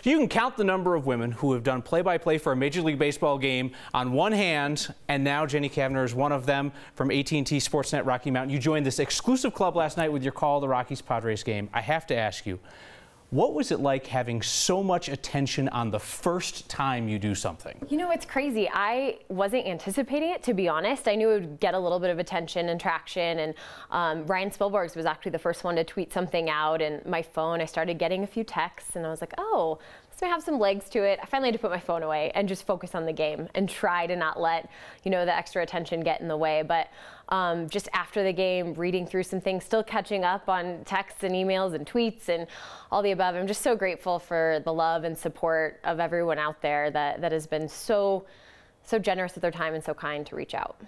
You can count the number of women who have done play-by-play for a Major League Baseball game on one hand, and now Jenny Cavnar is one of them from AT&T Sportsnet Rocky Mountain. You joined this exclusive club last night with your call of the Rockies-Padres game. I have to ask you, what was it like having so much attention on the first time you do something? You know, it's crazy. I wasn't anticipating it, to be honest. I knew it would get a little bit of attention and traction, and Ryan Spilborghs was actually the first one to tweet something out, and my phone, I started getting a few texts, and I was like, oh, this may have some legs to it. I finally had to put my phone away and just focus on the game and try to not let, you know, the extra attention get in the way. But just after the game, reading through some things, still catching up on texts and emails and tweets and all the above. I'm just so grateful for the love and support of everyone out there that has been so generous with their time and so kind to reach out.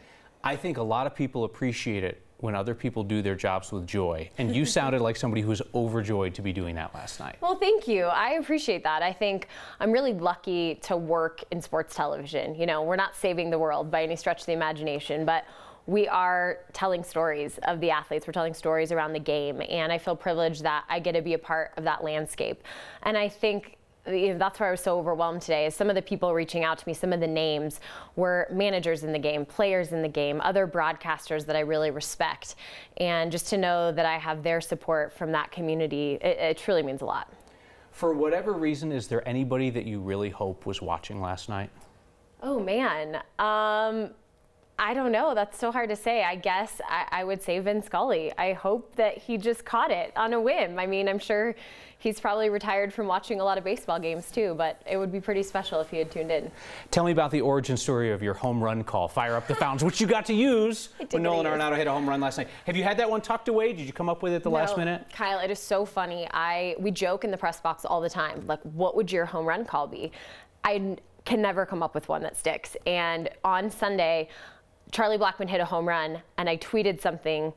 I think a lot of people appreciate it when other people do their jobs with joy. And you sounded like somebody who was overjoyed to be doing that last night. Well, thank you. I appreciate that. I think I'm really lucky to work in sports television. You know, we're not saving the world by any stretch of the imagination, but we are telling stories of the athletes. We're telling stories around the game. And I feel privileged that I get to be a part of that landscape. And I think that's why I was so overwhelmed today, is some of the people reaching out to me, some of the names were managers in the game, players in the game, other broadcasters that I really respect. And just to know that I have their support from that community, it truly means a lot. For whatever reason, is there anybody that you really hope was watching last night? Oh, man. I don't know. That's so hard to say. I guess I would say Vin Scully. I hope that he just caught it on a whim. I mean, I'm sure he's probably retired from watching a lot of baseball games too, but it would be pretty special if he had tuned in. Tell me about the origin story of your home run call, Fire Up the Fountains, which you got to use when Nolan Arenado hit a home run last night. Have you had that one tucked away? Did you come up with it at the last minute? Kyle, it is so funny. We joke in the press box all the time, like, what would your home run call be? I can never come up with one that sticks. And on Sunday, Charlie Blackmon hit a home run, and I tweeted something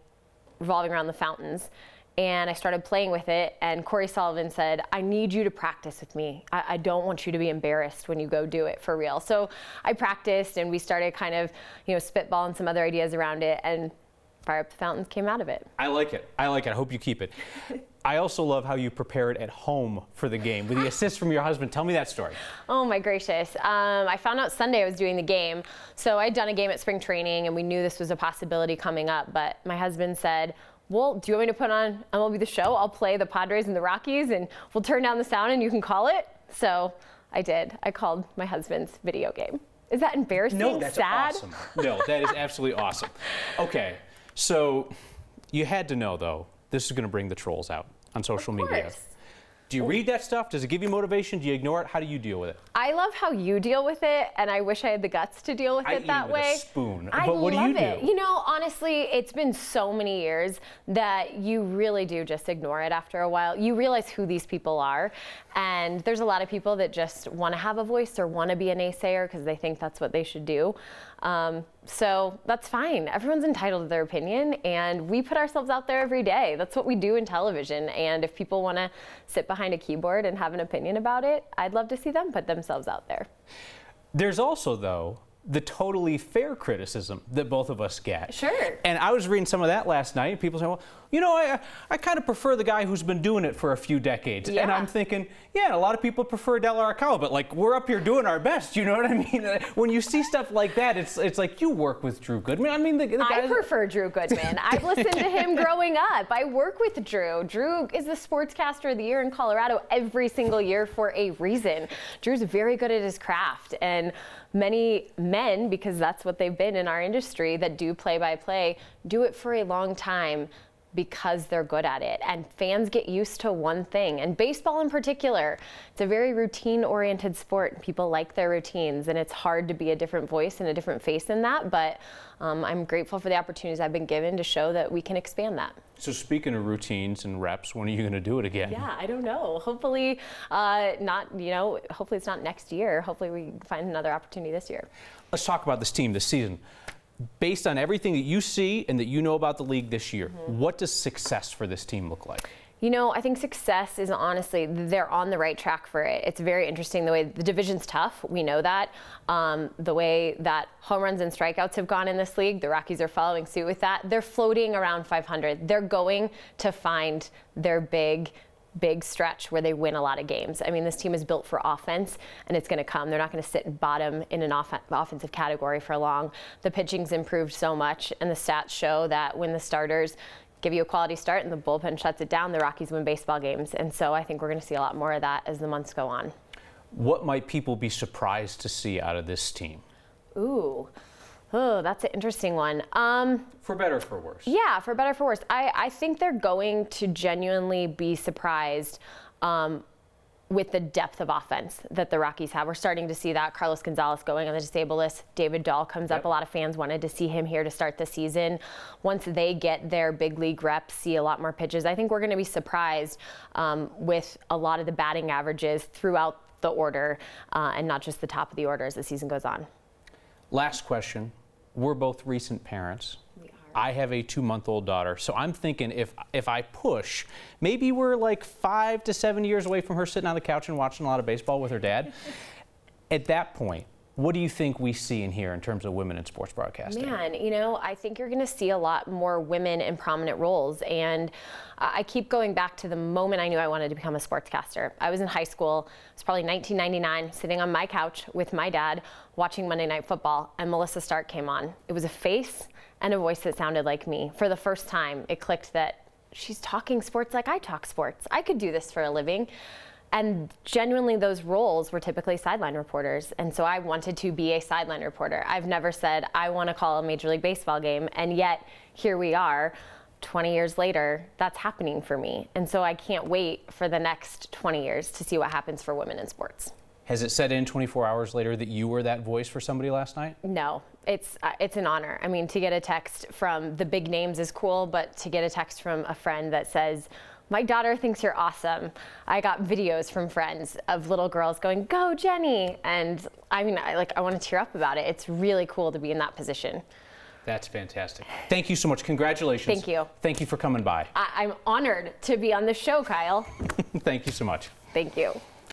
revolving around the fountains, and I started playing with it, and Corey Sullivan said, I need you to practice with me. I don't want you to be embarrassed when you go do it for real. So I practiced, and we started kind of, you know, spitballing some other ideas around it, and Fire Up the Fountains came out of it. I like it. I like it. I hope you keep it. I also love how you prepared at home for the game with the assist from your husband. Tell me that story. Oh my gracious. I found out Sunday I was doing the game. So I'd done a game at spring training and we knew this was a possibility coming up, but my husband said, well, do you want me to put on MLB The Show? I'll play the Padres and the Rockies and we'll turn down the sound and you can call it. So I did. I called my husband's video game. Is that embarrassing? No, that's sad? Awesome. No, that is absolutely awesome. Okay, so you had to know though, this is going to bring the trolls out on social media. Do you read that stuff? Does it give you motivation? Do you ignore it? How do you deal with it? I love how you deal with it, and I wish I had the guts to deal with it that way. I eat with a spoon. But what do you do? You know, honestly, it's been so many years that you really do just ignore it after a while. You realize who these people are, and there's a lot of people that just want to have a voice or want to be a naysayer because they think that's what they should do. So that's fine. Everyone's entitled to their opinion, and we put ourselves out there every day. That's what we do in television, and if people want to sit behind a keyboard and have an opinion about it, I'd love to see them put themselves out there. There's also, though, the totally fair criticism that both of us get. Sure. And I was reading some of that last night. People say, well, you know, I kind of prefer the guy who's been doing it for a few decades. Yeah. And I'm thinking, yeah, a lot of people prefer Del Arcao, but like, we're up here doing our best, you know what I mean? When you see stuff like that, it's like you work with Drew Goodman. I mean, I prefer Drew Goodman. I've listened to him growing up. I work with Drew. Drew is the Sportscaster of the Year in Colorado every single year for a reason. Drew's very good at his craft, and many men, because that's what they've been in our industry, that do play-by-play, do it for a long time because they're good at it. And fans get used to one thing. And baseball in particular, it's a very routine-oriented sport. People like their routines, and it's hard to be a different voice and a different face in that. But I'm grateful for the opportunities I've been given to show that we can expand that. So speaking of routines and reps, when are you going to do it again? Yeah, I don't know. Hopefully not, you know, hopefully it's not next year. Hopefully we find another opportunity this year. Let's talk about this team this season. Based on everything that you see and that you know about the league this year, what does success for this team look like? You know, I think success is honestly, they're on the right track for it. It's very interesting the way the division's tough. We know that. The way that home runs and strikeouts have gone in this league, the Rockies are following suit with that. They're floating around 500. They're going to find their big big stretch where they win a lot of games. I mean, this team is built for offense, and it's going to come. They're not going to sit bottom in an offensive category for long. The pitching's improved so much, and the stats show that when the starters give you a quality start and the bullpen shuts it down, the Rockies win baseball games. And so I think we're going to see a lot more of that as the months go on. What might people be surprised to see out of this team? Ooh. Oh, that's an interesting one. For better or for worse? Yeah, for better or for worse. I think they're going to genuinely be surprised with the depth of offense that the Rockies have. We're starting to see that. Carlos Gonzalez going on the disabled list. David Dahl comes up. A lot of fans wanted to see him here to start the season. Once they get their big league reps, see a lot more pitches, I think we're going to be surprised with a lot of the batting averages throughout the order and not just the top of the order as the season goes on. Last question. We're both recent parents. We are. I have a 2-month-old daughter, so I'm thinking if I push, maybe we're like 5 to 7 years away from her sitting on the couch and watching a lot of baseball with her dad. At that point, what do you think we see and hear in terms of women in sports broadcasting? Man, you know, I think you're going to see a lot more women in prominent roles. And I keep going back to the moment I knew I wanted to become a sportscaster. I was in high school. It was probably 1999, sitting on my couch with my dad watching Monday Night Football, and Melissa Stark came on. It was a face and a voice that sounded like me. For the first time, it clicked that she's talking sports like I talk sports. I could do this for a living. And genuinely, those roles were typically sideline reporters. And so I wanted to be a sideline reporter. I've never said, I want to call a Major League Baseball game. And yet, here we are, 20 years later, that's happening for me. And so I can't wait for the next 20 years to see what happens for women in sports. Has it set in 24 hours later that you were that voice for somebody last night? No, it's an honor. I mean, to get a text from the big names is cool, but to get a text from a friend that says, my daughter thinks you're awesome. I got videos from friends of little girls going, go Jenny. And I mean, I want to tear up about it. It's really cool to be in that position. That's fantastic. Thank you so much. Congratulations. Thank you. Thank you for coming by. I'm honored to be on the show, Kyle. Thank you so much. Thank you.